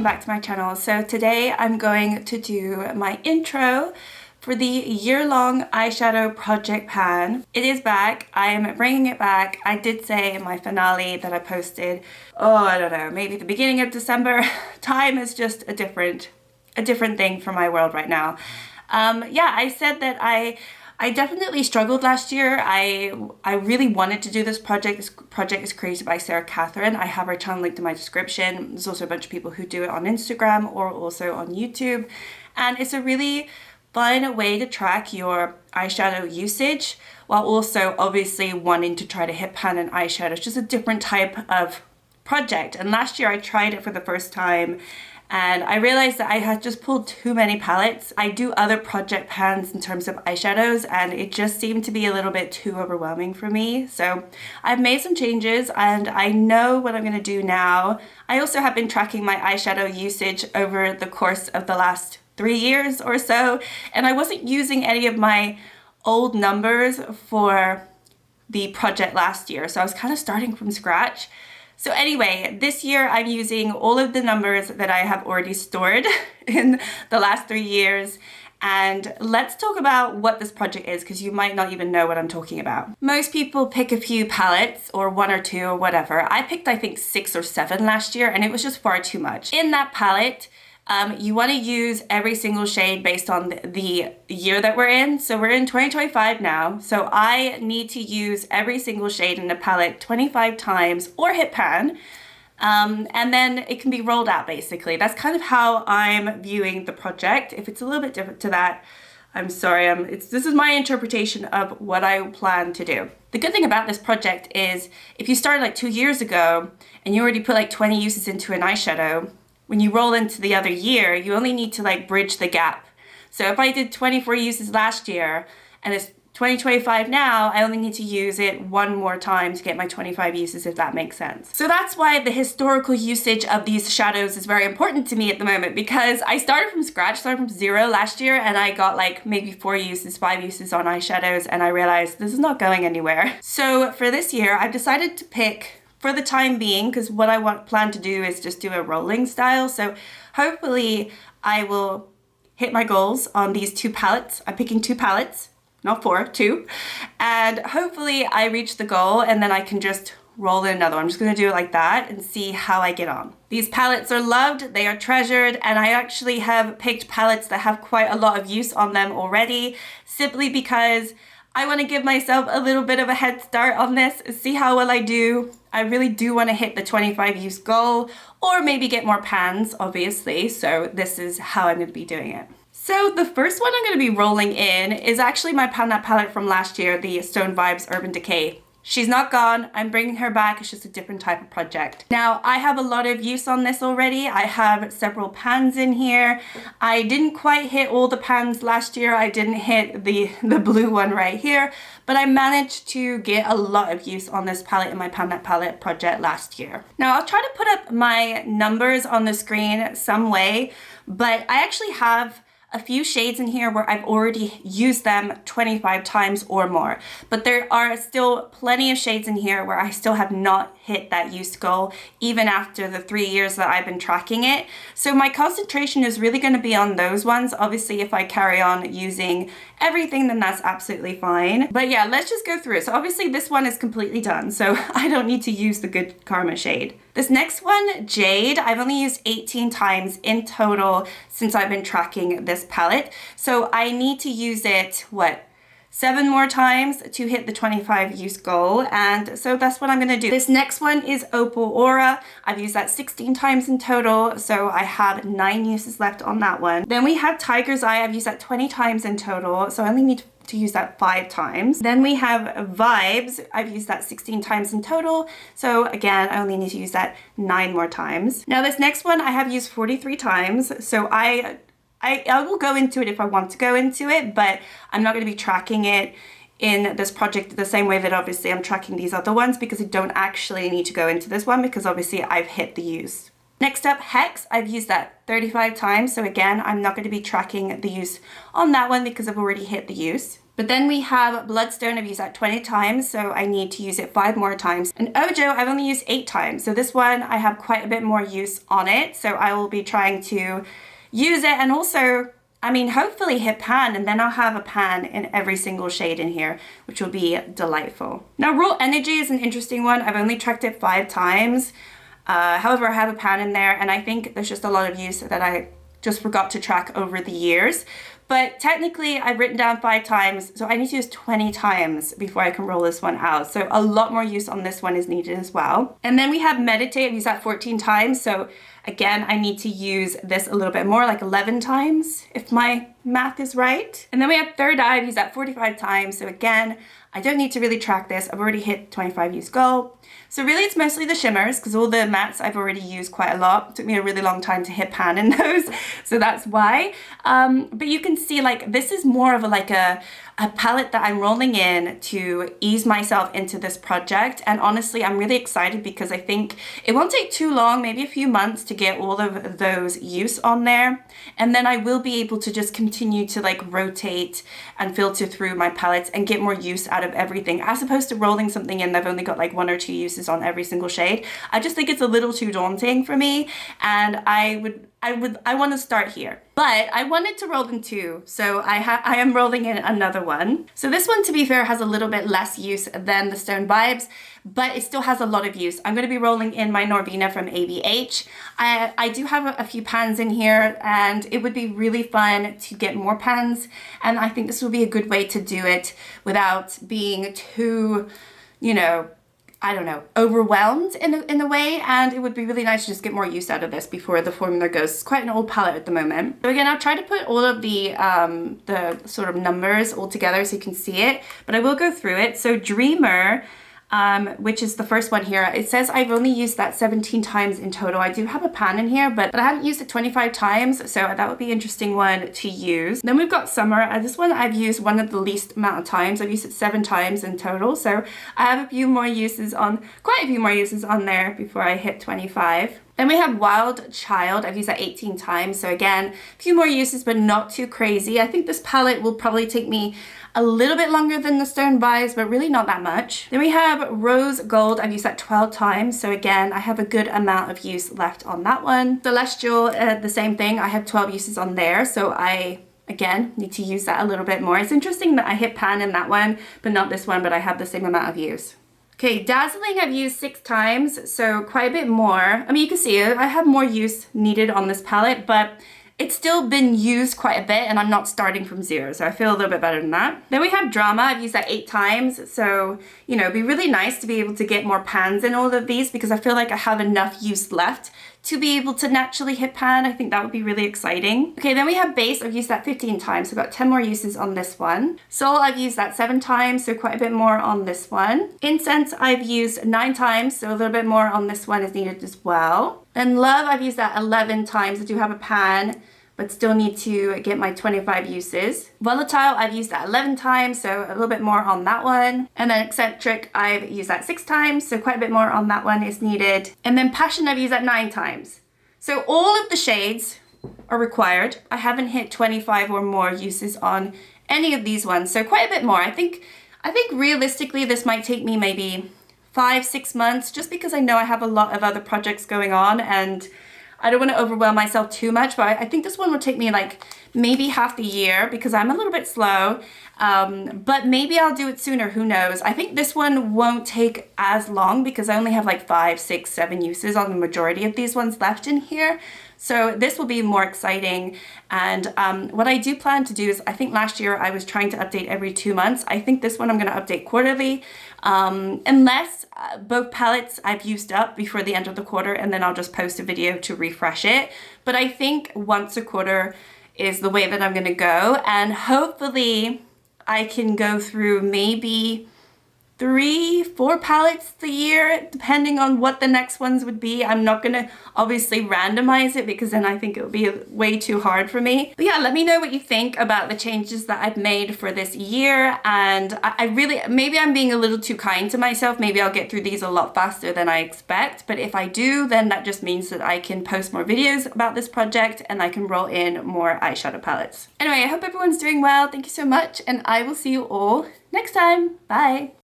welcome back to my channel. So today I'm going to do my intro for the year-long eyeshadow project pan. It is back. I am bringing it back. I did say in my finale that I posted, I don't know, maybe the beginning of December. Time is just a different thing for my world right now. Yeah, I said that I definitely struggled last year. I really wanted to do this project. This project is created by Sarah Katherine. I have her channel linked in my description. There's also a bunch of people who do it on Instagram or also on YouTube. And it's a really fun way to track your eyeshadow usage while also obviously wanting to try to hit pan and eyeshadow. It's just a different type of project. And last year I tried it for the first time and I realized that I had just pulled too many palettes. I do other project pans in terms of eyeshadows and it just seemed to be a little bit too overwhelming for me. So I've made some changes and I know what I'm going to do now. I also have been tracking my eyeshadow usage over the course of the last 3 years or so, and I wasn't using any of my old numbers for the project last year. So I was kind of starting from scratch. So anyway, this year I'm using all of the numbers that I have already stored in the last 3 years. And let's talk about what this project is, because you might not even know what I'm talking about. Most people pick a few palettes or 1 or 2 or whatever. I picked, I think, 6 or 7 last year and it was just far too much. In that palette, you want to use every single shade based on the year that we're in. So we're in 2025 now. So I need to use every single shade in the palette 25 times or hit pan. And then it can be rolled out basically. That's kind of how I'm viewing the project. If it's a little bit different to that, I'm sorry. This is my interpretation of what I plan to do. The good thing about this project is if you started like 2 years ago and you already put like 20 uses into an eyeshadow, when you roll into the other year, you only need to like bridge the gap. So if I did 24 uses last year and it's 2025 now, I only need to use it 1 more time to get my 25 uses, if that makes sense. So that's why the historical usage of these shadows is very important to me at the moment, because I started from scratch, started from 0 last year, and I got like maybe 4 uses, 5 uses on eyeshadows, and I realized this is not going anywhere. So for this year, I've decided to pick, for the time being, because what I plan to do is just do a rolling style. So hopefully I will hit my goals on these 2 palettes. I'm picking 2 palettes, not 4, 2. And hopefully I reach the goal and then I can just roll in another one. I'm just gonna do it like that and see how I get on. These palettes are loved, they are treasured, and I actually have picked palettes that have quite a lot of use on them already, simply because I want to give myself a little bit of a head start on this, see how well I do. I really do want to hit the 25 use goal, or maybe get more pans, obviously. So this is how I'm going to be doing it. So the first one I'm going to be rolling in is actually my Pan That palette from last year, the Stone Vibes Urban Decay. She's not gone, I'm bringing her back, it's just a different type of project. Now, I have a lot of use on this already. I have several pans in here. I didn't quite hit all the pans last year. I didn't hit the blue one right here, but I managed to get a lot of use on this palette in my Pan That palette project last year. Now, I'll try to put up my numbers on the screen some way, but I actually have a few shades in here where I've already used them 25 times or more. But there are still plenty of shades in here where I still have not hit that use goal, even after the 3 years that I've been tracking it. So my concentration is really going to be on those ones. Obviously, if I carry on using everything, then that's absolutely fine. But yeah, let's just go through it. So obviously this one is completely done, so I don't need to use the Good Karma shade. This next one, Jade, I've only used 18 times in total since I've been tracking this palette. So I need to use it, 7 more times to hit the 25 use goal, and so that's what I'm going to do. This next one is Opal Aura. I've used that 16 times in total, so I have 9 uses left on that one. Then we have Tiger's Eye. I've used that 20 times in total, so I only need to use that 5 times. Then we have Vibes. I've used that 16 times in total, so again, I only need to use that 9 more times. Now this next one I have used 43 times, so I will go into it if I want to go into it, but I'm not going to be tracking it in this project the same way that obviously I'm tracking these other ones, because I don't actually need to go into this one because obviously I've hit the use. Next up, Hex. I've used that 35 times, so again, I'm not going to be tracking the use on that one because I've already hit the use. But then we have Bloodstone, I've used that 20 times, so I need to use it 5 more times. And Ojo, I've only used 8 times. So this one, I have quite a bit more use on it. So I will be trying to use it and also, I mean, hopefully hit pan, and then I'll have a pan in every single shade in here, which will be delightful. Now, Raw Energy is an interesting one. I've only tracked it 5 times. However, I have a pan in there, and I think there's just a lot of use that I just forgot to track over the years. But technically, I've written down 5 times, so I need to use 20 times before I can roll this one out. So a lot more use on this one is needed as well. And then we have Meditate. I've used that 14 times. So again, I need to use this a little bit more, like 11 times, if my math is right. And then we have Third Eye. I've used that 45 times. So again, I don't need to really track this. I've already hit 25 use goal. So really it's mostly the shimmers, because all the mattes I've already used quite a lot. It took me a really long time to hit pan in those, so that's why. But you can see, like, this is more of a palette that I'm rolling in to ease myself into this project. And honestly, I'm really excited because I think it won't take too long, maybe a few months, to get all of those use on there. And then I will be able to just continue to like rotate and filter through my palettes and get more use out of everything, as opposed to rolling something in that I've only got like 1 or 2 uses on every single shade. I just think it's a little too daunting for me, and I want to start here. But I wanted to roll in 2, so I am rolling in another one. So this one, to be fair, has a little bit less use than the Stone Vibes, but it still has a lot of use. I'm going to be rolling in my Norvina from ABH. I do have a few pans in here, and it would be really fun to get more pans, and I think this will be a good way to do it without being too, you know, I don't know, overwhelmed in a way, and it would be really nice to just get more use out of this before the formula goes. It's quite an old palette at the moment. So again, I'll try to put all of the sort of numbers all together so you can see it, but I will go through it. So Dreamer, which is the first one here, it says I've only used that 17 times in total. I do have a pan in here, but I haven't used it 25 times, so that would be an interesting one to use. Then we've got Summer. This one I've used one of the least amount of times. I've used it 7 times in total, so I have quite a few more uses on there before I hit 25. Then we have Wild Child. I've used that 18 times, so again, a few more uses, but not too crazy. I think this palette will probably take me a little bit longer than the Stone Vibes, but really not that much. Then we have Rose Gold. I've used that 12 times, so again, I have a good amount of use left on that one. Celestial, the same thing. I have 12 uses on there, so I, again, need to use that a little bit more. It's interesting that I hit pan in that one, but not this one, but I have the same amount of use. Okay, Dazzling I've used 6 times, so quite a bit more. I mean, you can see I have more use needed on this palette, but it's still been used quite a bit, and I'm not starting from 0, so I feel a little bit better than that. Then we have Drama. I've used that 8 times, so, you know, it'd be really nice to be able to get more pans in all of these, because I feel like I have enough use left to be able to naturally hit pan. I think that would be really exciting. Okay, then we have Base. I've used that 15 times, so I've got 10 more uses on this one. Soul, I've used that 7 times, so quite a bit more on this one. Incense, I've used 9 times, so a little bit more on this one is needed as well. Then Love, I've used that 11 times. I do have a pan, but still need to get my 25 uses. Volatile, I've used that 11 times, so a little bit more on that one. And then Eccentric, I've used that 6 times, so quite a bit more on that one is needed. And then Passion, I've used that 9 times. So all of the shades are required. I haven't hit 25 or more uses on any of these ones, so quite a bit more. I think realistically this might take me maybe 5-6 months, just because I know I have a lot of other projects going on, and I don't want to overwhelm myself too much, but I think this one will take me like maybe half the year, because I'm a little bit slow, but maybe I'll do it sooner, who knows. I think this one won't take as long, because I only have like 5, 6, 7 uses on the majority of these ones left in here. So this will be more exciting. And what I do plan to do is, I think last year I was trying to update every 2 months. I think this one I'm going to update quarterly, unless both palettes I've used up before the end of the quarter, and then I'll just post a video to refresh it. But I think once a quarter is the way that I'm going to go, and hopefully I can go through maybe 3-4 palettes a year, depending on what the next ones would be. I'm not gonna obviously randomize it because then I think it would be way too hard for me. But yeah, let me know what you think about the changes that I've made for this year. And I really, maybe I'm being a little too kind to myself. Maybe I'll get through these a lot faster than I expect. But if I do, then that just means that I can post more videos about this project and I can roll in more eyeshadow palettes. Anyway, I hope everyone's doing well. Thank you so much, and I will see you all next time. Bye.